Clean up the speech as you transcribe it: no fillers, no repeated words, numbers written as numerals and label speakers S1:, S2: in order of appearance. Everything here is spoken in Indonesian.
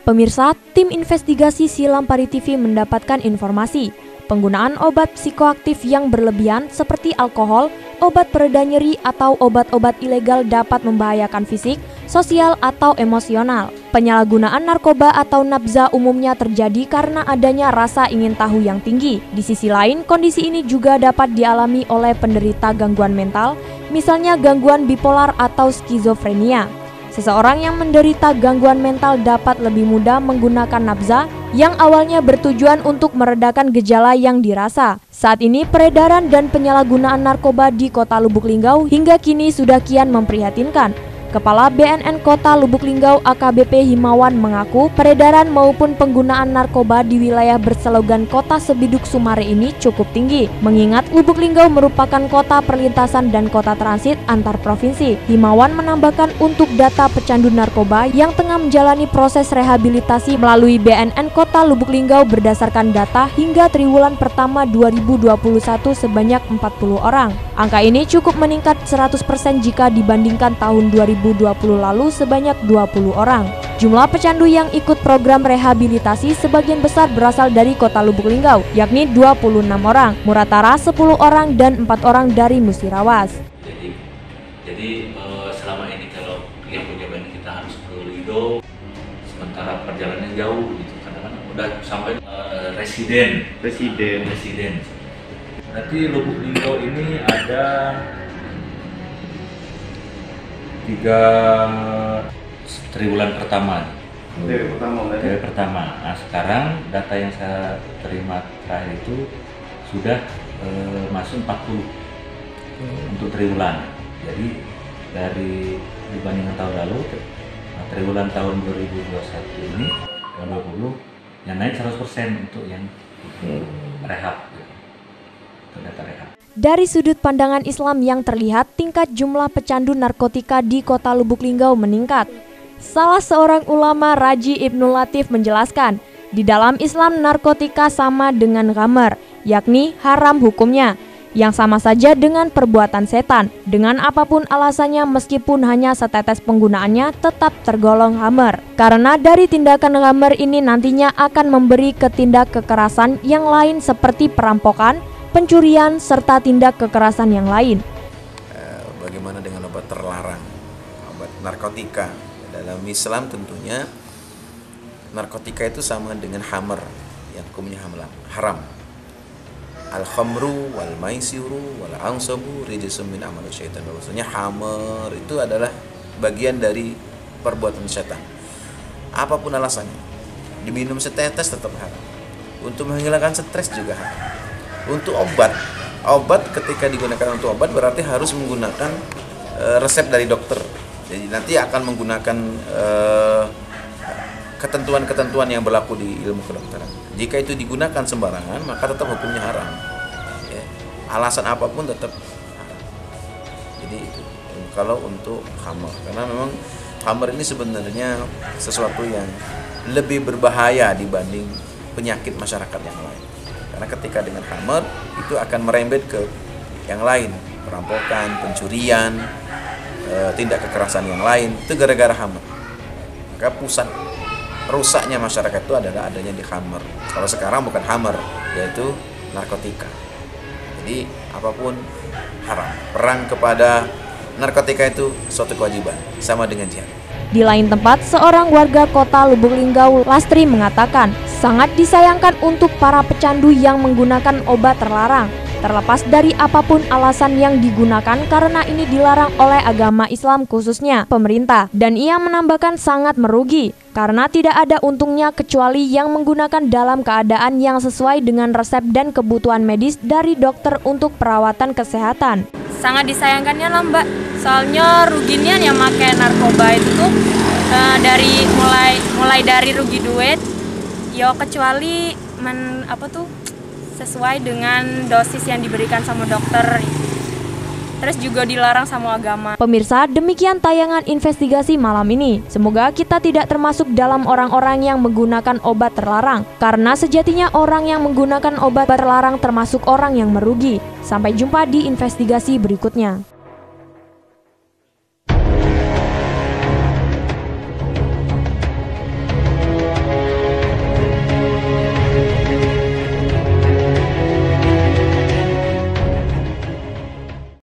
S1: Pemirsa, tim investigasi Silampari TV mendapatkan informasi penggunaan obat psikoaktif yang berlebihan seperti alkohol, obat pereda nyeri atau obat-obat ilegal dapat membahayakan fisik, sosial atau emosional. Penyalahgunaan narkoba atau nafza umumnya terjadi karena adanya rasa ingin tahu yang tinggi. Di sisi lain, kondisi ini juga dapat dialami oleh penderita gangguan mental, misalnya gangguan bipolar atau skizofrenia. Seseorang yang menderita gangguan mental dapat lebih mudah menggunakan nafza yang awalnya bertujuan untuk meredakan gejala yang dirasa. Saat ini peredaran dan penyalahgunaan narkoba di Kota Lubuk Linggau hingga kini sudah kian memprihatinkan. Kepala BNN Kota Lubuk Linggau AKBP Himawan mengaku peredaran maupun penggunaan narkoba di wilayah berslogan Kota Sebiduk Sumare ini cukup tinggi. Mengingat Lubuk Linggau merupakan kota perlintasan dan kota transit antar provinsi. Himawan menambahkan untuk data pecandu narkoba yang tengah menjalani proses rehabilitasi melalui BNN Kota Lubuk Linggau berdasarkan data hingga triwulan pertama 2021 sebanyak 40 orang. Angka ini cukup meningkat 100% jika dibandingkan tahun 2020 lalu sebanyak 20 orang. Jumlah pecandu yang ikut program rehabilitasi sebagian besar berasal dari Kota Lubuk Linggau, yakni 26 orang, Muratara 10 orang, dan 4 orang dari Musirawas.
S2: Jadi selama ini kalau yang punya BNN kita harus ke Lido, sementara perjalanannya jauh gitu, kadang-kadang udah sampai residen. Berarti Lubuk Linggau ini ada 3 triwulan pertama. Nah, sekarang data yang saya terima terakhir itu sudah masuk 40 untuk triwulan. Jadi dari dibandingkan tahun lalu, triwulan tahun 2021 ini, tahun 2020 yang naik 100% untuk yang rehab. Untuk data rehab.
S1: Dari sudut pandangan Islam yang terlihat, tingkat jumlah pecandu narkotika di Kota Lubuk Linggau meningkat. Salah seorang ulama, Raji Ibnul Latif, menjelaskan, di dalam Islam narkotika sama dengan khamr, yakni haram hukumnya, yang sama saja dengan perbuatan setan. Dengan apapun alasannya, meskipun hanya setetes penggunaannya, tetap tergolong khamr. Karena dari tindakan khamr ini nantinya akan memberi ketindak kekerasan yang lain seperti perampokan, pencurian, serta tindak kekerasan yang lain.
S3: Bagaimana dengan obat terlarang, obat narkotika? Dalam Islam tentunya narkotika itu sama dengan khamr, yang hukumnya haram. Al-khamru wal maisiru wal ansabu rijsun min amali syaitan. Maksudnya khamr itu adalah bagian dari perbuatan setan. Apapun alasannya, diminum setetes tetap haram. Untuk menghilangkan stres juga haram. Untuk obat ketika digunakan untuk obat berarti harus menggunakan resep dari dokter. Jadi nanti akan menggunakan ketentuan-ketentuan yang berlaku di ilmu kedokteran. Jika itu digunakan sembarangan, maka tetap hukumnya haram. Ya, alasan apapun tetap haram. Jadi itu kalau untuk khamr, karena memang khamr ini sebenarnya sesuatu yang lebih berbahaya dibanding penyakit masyarakat yang lain. Karena ketika dengan khamr itu akan merembet ke yang lain, perampokan, pencurian, tindak kekerasan yang lain, itu gara-gara khamr. Maka pusat rusaknya masyarakat itu adalah adanya di khamr. Kalau sekarang bukan khamr, yaitu narkotika. Jadi apapun haram. Perang kepada narkotika itu suatu kewajiban, sama dengan jihad.
S1: Di lain tempat, seorang warga Kota Lubuk Linggau, Lastri, mengatakan sangat disayangkan untuk para pecandu yang menggunakan obat terlarang, terlepas dari apapun alasan yang digunakan karena ini dilarang oleh agama Islam khususnya pemerintah. Dan ia menambahkan sangat merugi karena tidak ada untungnya kecuali yang menggunakan dalam keadaan yang sesuai dengan resep dan kebutuhan medis dari dokter untuk perawatan kesehatan.
S4: Sangat disayangkannya lah Mbak, soalnya ruginya yang pakai narkoba itu tuh dari mulai dari rugi duit, ya kecuali sesuai dengan dosis yang diberikan sama dokter. Terus juga dilarang sama agama.
S1: Pemirsa, demikian tayangan investigasi malam ini. Semoga kita tidak termasuk dalam orang-orang yang menggunakan obat terlarang. Karena sejatinya orang yang menggunakan obat terlarang termasuk orang yang merugi. Sampai jumpa di investigasi berikutnya.